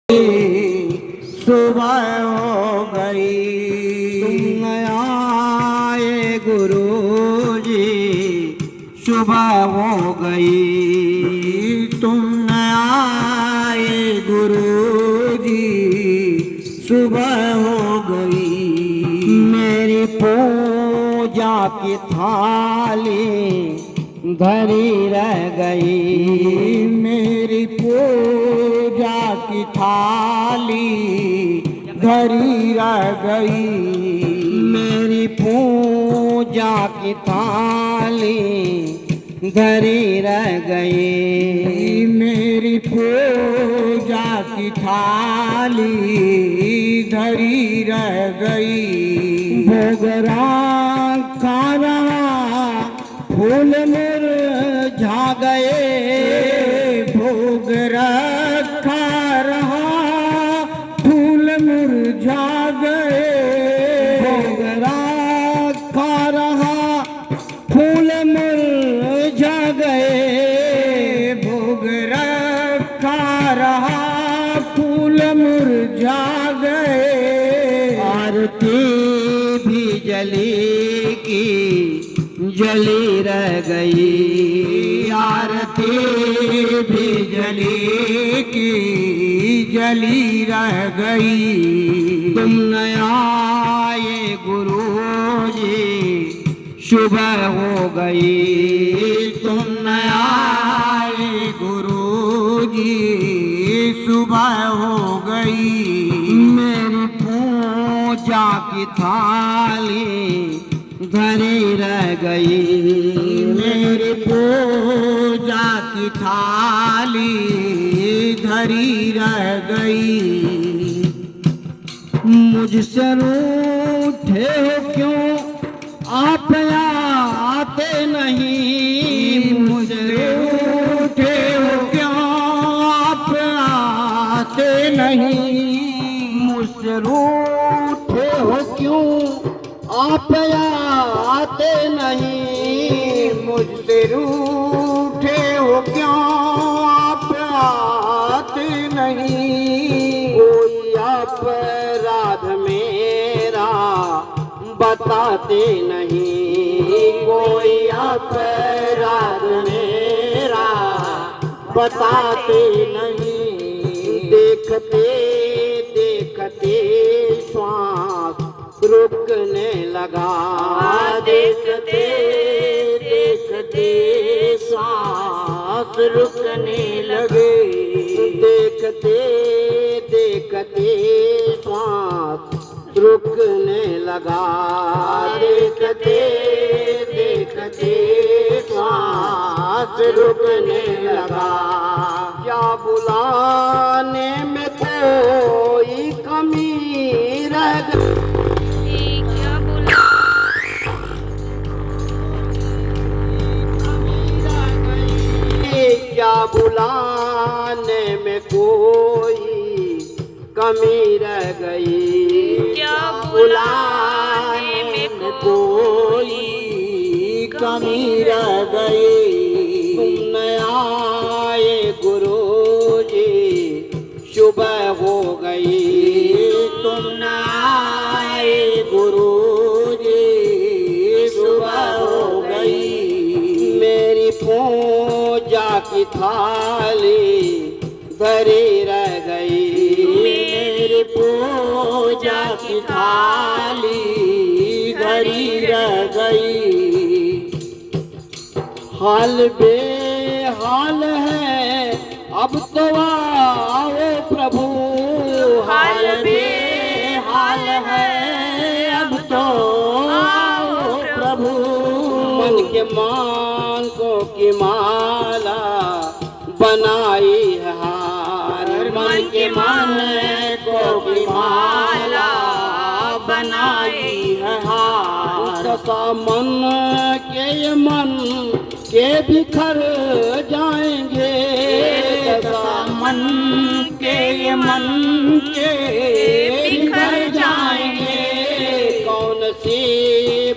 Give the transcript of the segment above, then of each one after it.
सुबह हो गई। तुम आए गुरुजी सुबह हो गई। तुम आए गुरुजी सुबह हो गई। मेरी पूजा की थाली धरी रह गई। मेरी पूजा की थाली धरी रह गई। मेरी पूजा की थाली धरी रह गई। मेरी पूजा की थाली धरी रह गई। भोग रखा रहा फूल मुरझा गए। भोग रखा रहा फूल मुरझा गए। भोग रखा रहा फूल मुरझा गए। भोग रखा रहा फूल मुरझा गए। आरती भी जली की जली रह गई। आरती भी जली की जली रह गई। तुम न आए गुरुजी सुबह हो गई। तुम न आए गुरुजी सुबह हो गई। मेरी पूजा की थाली धरी रह गई। मेरी पूजा की थाली धरी रह गई। मुझसे रूठे हो क्यों आप आते नहीं। मुझसे रूठे हो क्यों आप आते नहीं। मुझसे रूठे हो क्यों आप आते नहीं। मुझसे रूठे हो क्यों आप आते नहीं। कोई अपराध मेरा बताते नहीं। कोई अपराध मेरा बताते नहीं। देखते देखते श्वास रुकने लगा। देखते देखते सांस रुकने लगे। देखते देखते सांस रुकने लगा। देखते देखते सांस रुकने लगा। क्या बुलाने में कोई कमी रह गई। क्या बुलाने में कोई कमी रह गई। क्या बुलाने में कोई कमी रह गई। तुम न आए गुरुजी सुबह हो गई। तुम न आए गुरुजी सुबह हो गई। मेरी पूजा की थाली धरी रह गई। मेरी पूजा की थाली धरी रह गई। हाल बेहाल है अब तो आओ प्रभु। हाल बेहाल है अब तो आओ प्रभु। मन के मांगों की माला बनाई है हार। मन के मांगों की माला बनाई है हार। दशा मन के बिखर जाएंगे। दशा मन के बिखर जाएंगे। कौन सी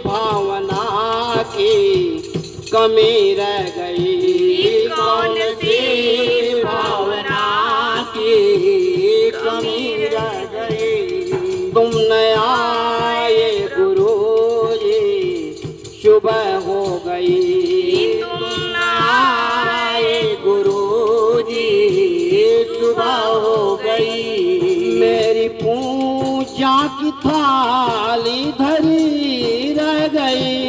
भावना की कमी रह गई। कौन सी भावना की कमी रह गई। तुम न आए गुरुजी, सुबह हो गई। तुम न आए गुरुजी, सुबह हो गई। मेरी पूजा की थाली धरी रह गई।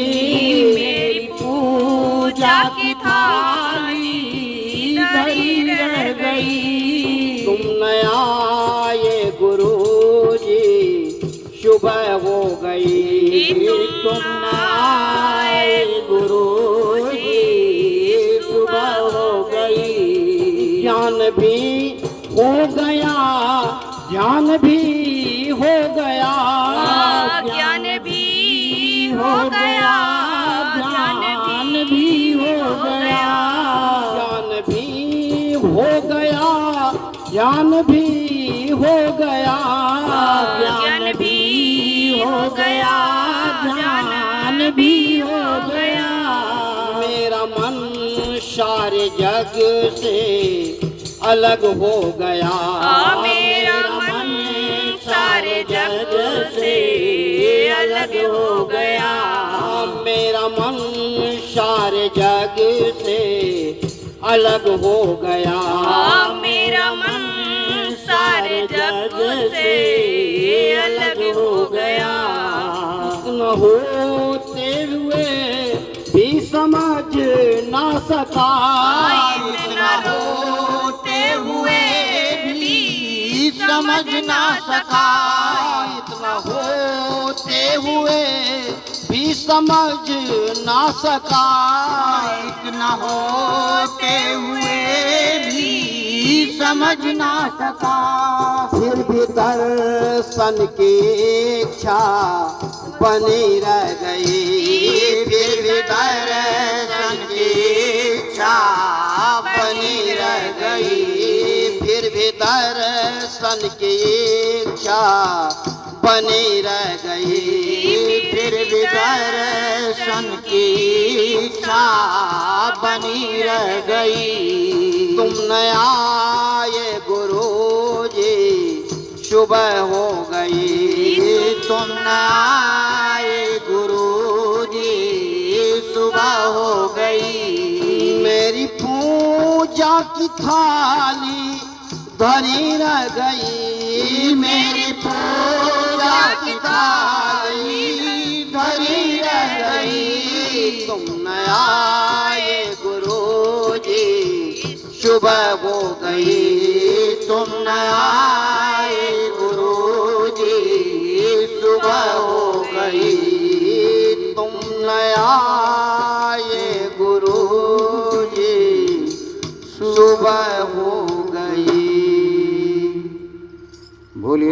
मेरी पूजा की थाली धरी रह गई। तुम न आए गुरुजी, सुबह हो गई। तुम न आए गुरुजी, सुबह हो गई। ज्ञान भी हो गया, ज्ञान भी हो गया। ज्ञान भी हो गया, ज्ञान भी हो गया। ज्ञान भी हो गया, ज्ञान भी हो गया। ज्ञान भी हो गया, ज्ञान भी हो गया। मेरा मन सारे जग से अलग हो गया। मेरा मन सारे जग से अलग हो गया। मेरा मन सारे जग से अलग हो गया। मेरा मन सारे जग से अलग हो गया। न होते हुए भी समझ ना सका। इतना होते हुए भी समझ ना सका। इतना होते हुए भी समझ ना सका। इतना होते हुए भी समझ ना सका। फिर भी दर्शन की इच्छा बनी रह गई। फिर भी दर्शन की इच्छा बनी रह गई। फिर भी दर्शन की इच्छा बनी रह गई। फिर भी दर्शन की इच्छा बनी रह गई। तुम न आए गुरुजी, सुबह हो गई। तुम न आए गुरुजी, सुबह हो गई। मेरी पूजा की थाली धरी रह गई। मेरी पूजा की थाली धरी रह गई। तुम न आए गुरुजी, सुबह हो गई। तुम न आए गुरुजी, सुबह हो गई। तुम न आए गुरुजी, सुबह हो गई। बोलिए।